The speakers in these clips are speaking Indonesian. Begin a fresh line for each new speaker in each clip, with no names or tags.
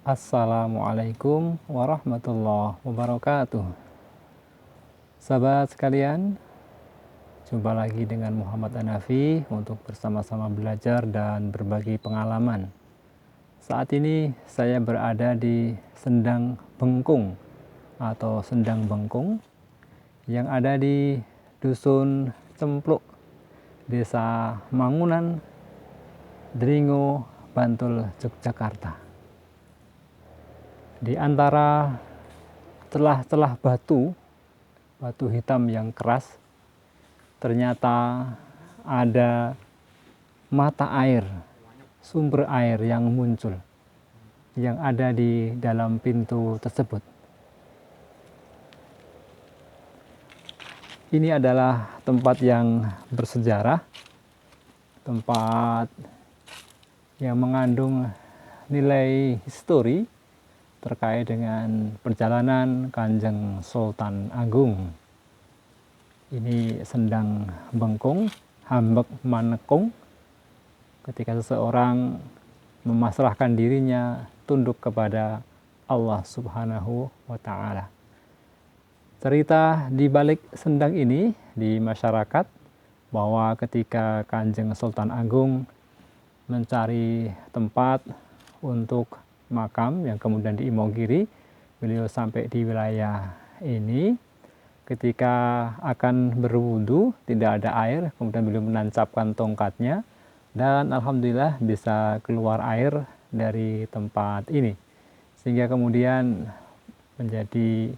Assalamualaikum warahmatullahi wabarakatuh. Sahabat sekalian, jumpa lagi dengan Muhammad Hanafi untuk bersama-sama belajar dan berbagi pengalaman. Saat ini saya berada di Sendang Bengkung atau Sendang Bengkung yang ada di Dusun Cempluk, Desa Mangunan, Dringo, Bantul, Yogyakarta. Di antara celah-celah batu hitam yang keras, ternyata ada mata air, sumber air yang muncul, yang ada di dalam pintu tersebut. Ini adalah tempat yang bersejarah, tempat yang mengandung nilai histori terkait dengan perjalanan Kanjeng Sultan Agung. Ini Sendang Bengkung, Hambek Manekung, ketika seseorang memasrahkan dirinya tunduk kepada Allah Subhanahu wa Ta'ala. Cerita di balik sendang ini di masyarakat bahwa ketika Kanjeng Sultan Agung mencari tempat untuk makam yang kemudian di Imogiri, beliau sampai di wilayah ini. Ketika akan berwudu tidak ada air, kemudian beliau menancapkan tongkatnya dan alhamdulillah bisa keluar air dari tempat ini, sehingga kemudian menjadi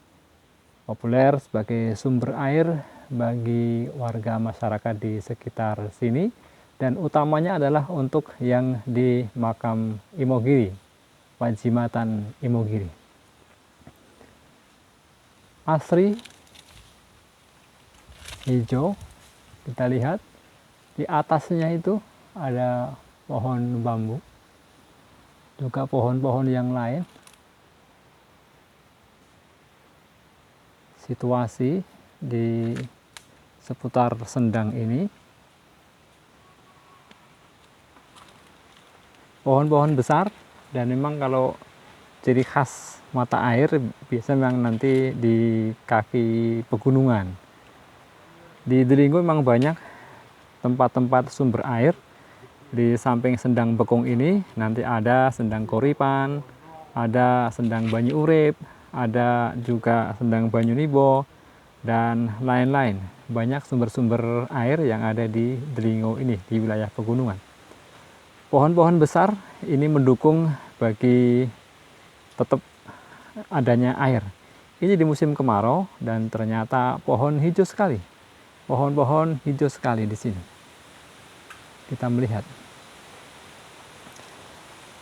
populer sebagai sumber air bagi warga masyarakat di sekitar sini, dan utamanya adalah untuk yang di makam Imogiri, Wajimatan Imogiri. Asri, hijau, kita lihat di atasnya itu ada pohon bambu, juga pohon-pohon yang lain. Situasi di seputar sendang ini, pohon-pohon besar. Dan memang kalau ciri khas mata air biasa memang nanti di kaki pegunungan. Di Delingo memang banyak tempat-tempat sumber air. Di samping Sendang Bengkung ini nanti ada Sendang Koripan, ada Sendang Banyu Urip, ada juga Sendang Banyu Nibo, dan lain-lain. Banyak sumber-sumber air yang ada di Delingo ini, di wilayah pegunungan. Pohon-pohon besar ini mendukung bagi tetap adanya air. Ini di musim kemarau dan ternyata pohon hijau sekali. Pohon-pohon hijau sekali di sini. Kita melihat.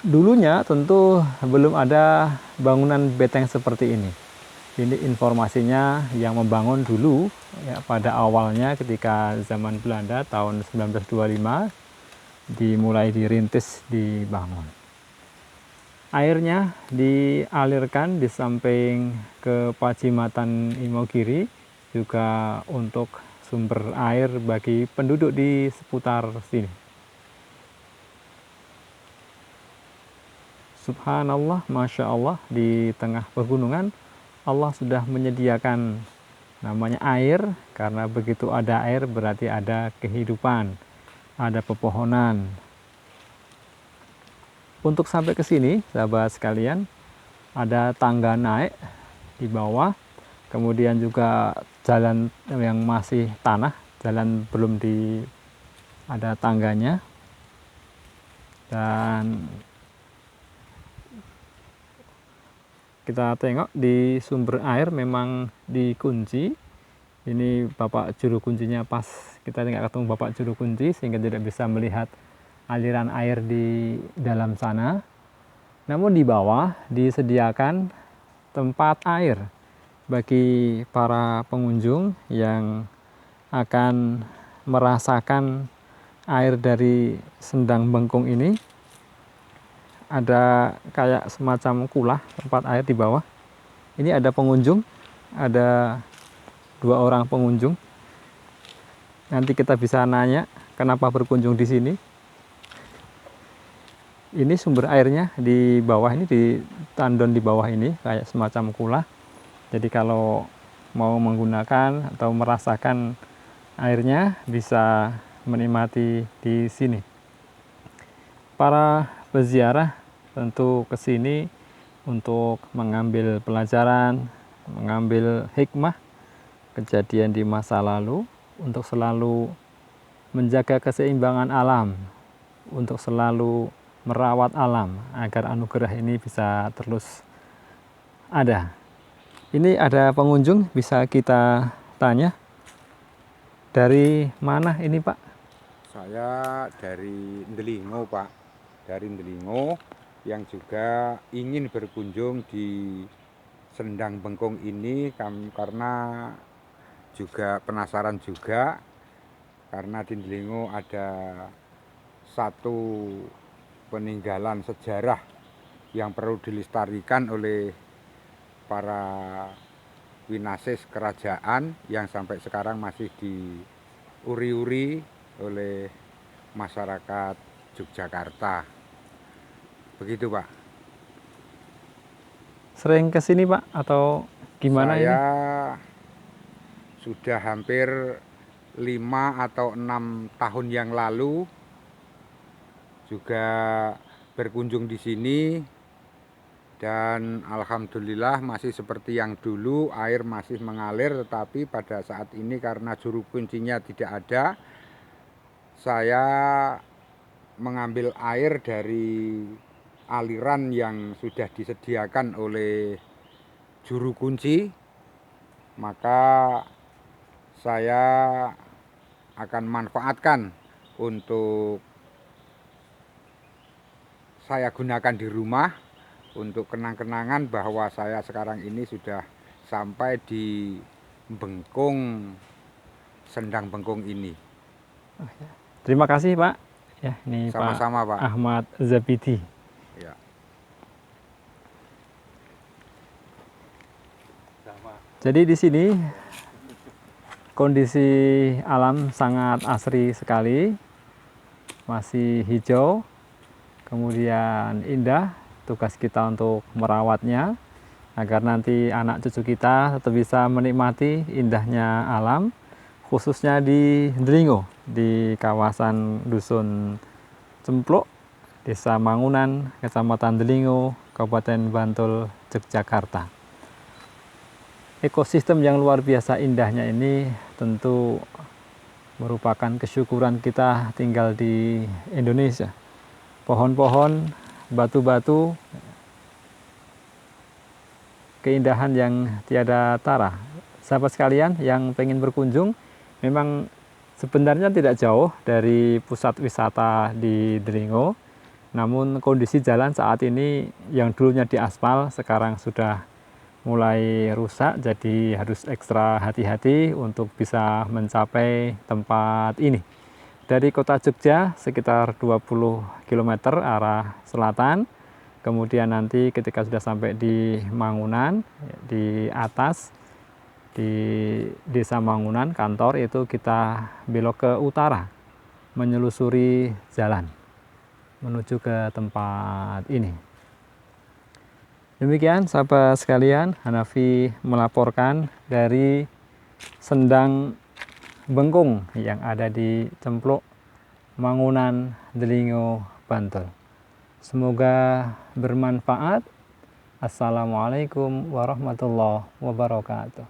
Dulunya tentu belum ada bangunan beteng seperti ini. Ini informasinya yang membangun dulu ya, pada awalnya ketika zaman Belanda tahun 1925 dimulai dirintis, dibangun. Airnya dialirkan di samping ke Wajimatan Imogiri juga untuk sumber air bagi penduduk di seputar sini. Subhanallah, Masya Allah, di tengah pegunungan Allah sudah menyediakan namanya air, karena begitu ada air berarti ada kehidupan, ada pepohonan. Untuk sampai ke sini, sahabat sekalian, ada tangga naik di bawah, kemudian juga jalan yang masih tanah, jalan belum ada tangganya, dan kita tengok di sumber air memang dikunci. Ini Bapak juru kuncinya pas kita tidak ketemu Bapak juru kunci, sehingga tidak bisa melihat aliran air di dalam sana. Namun di bawah disediakan tempat air bagi para pengunjung yang akan merasakan air dari Sendang Bengkung ini. Ada kayak semacam kulah tempat air di bawah. Ini ada pengunjung, ada 2 orang pengunjung. Nanti kita bisa nanya kenapa berkunjung di sini. Ini sumber airnya di bawah ini tandon di bawah ini kayak semacam kulah. Jadi kalau mau menggunakan atau merasakan airnya bisa menikmati di sini. Para peziarah tentu ke sini untuk mengambil pelajaran, mengambil hikmah kejadian di masa lalu, untuk selalu menjaga keseimbangan alam, untuk selalu merawat alam agar anugerah ini bisa terus ada. Ini ada pengunjung, bisa kita tanya. Dari mana ini, Pak?
Saya dari Ndelingo, Pak. Dari Ndelingo yang juga ingin berkunjung di Sendang Bengkung ini karena juga penasaran juga, karena di Ndelingo ada satu peninggalan sejarah yang perlu dilestarikan oleh para winasis kerajaan yang sampai sekarang masih diuri-uri oleh masyarakat Yogyakarta. Begitu, Pak.
Sering ke sini, Pak, atau gimana ini?
Saya sudah hampir 5 atau 6 tahun yang lalu juga berkunjung di sini, dan alhamdulillah masih seperti yang dulu, air masih mengalir. Tetapi pada saat ini karena juru kuncinya tidak ada, saya mengambil air dari aliran yang sudah disediakan oleh juru kunci. Maka saya akan manfaatkan untuk saya gunakan di rumah untuk kenang-kenangan bahwa saya sekarang ini sudah sampai di Bengkung, Sendang Bengkung ini.
Terima kasih, Pak. Ya, ini
Sama-sama,
Pak
Pak.
Ahmad Zabidi.
Ya.
Jadi di sini kondisi alam sangat asri sekali, masih hijau, kemudian indah. Tugas kita untuk merawatnya agar nanti anak cucu kita tetap bisa menikmati indahnya alam, khususnya di Ndelingo, di kawasan Dusun Cempluk, Desa Mangunan, Kecamatan Ndelingo, Kabupaten Bantul, Yogyakarta. Ekosistem yang luar biasa indahnya ini tentu merupakan kesyukuran kita tinggal di Indonesia. Pohon-pohon, batu-batu, keindahan yang tiada tara. Sahabat sekalian yang pengen berkunjung, memang sebenarnya tidak jauh dari pusat wisata di Ndelingo. Namun kondisi jalan saat ini yang dulunya diaspal sekarang sudah mulai rusak, jadi harus ekstra hati-hati untuk bisa mencapai tempat ini. Dari kota Jogja sekitar 20 km arah selatan, kemudian nanti ketika sudah sampai di Mangunan, di atas, di Desa Mangunan, kantor itu kita belok ke utara, menyelusuri jalan, menuju ke tempat ini. Demikian sahabat sekalian, Hanafi melaporkan dari Sendang Bengkung yang ada di Cempluk, Mangunan, Ndelingo, Bantul. Semoga bermanfaat. Assalamualaikum warahmatullahi wabarakatuh.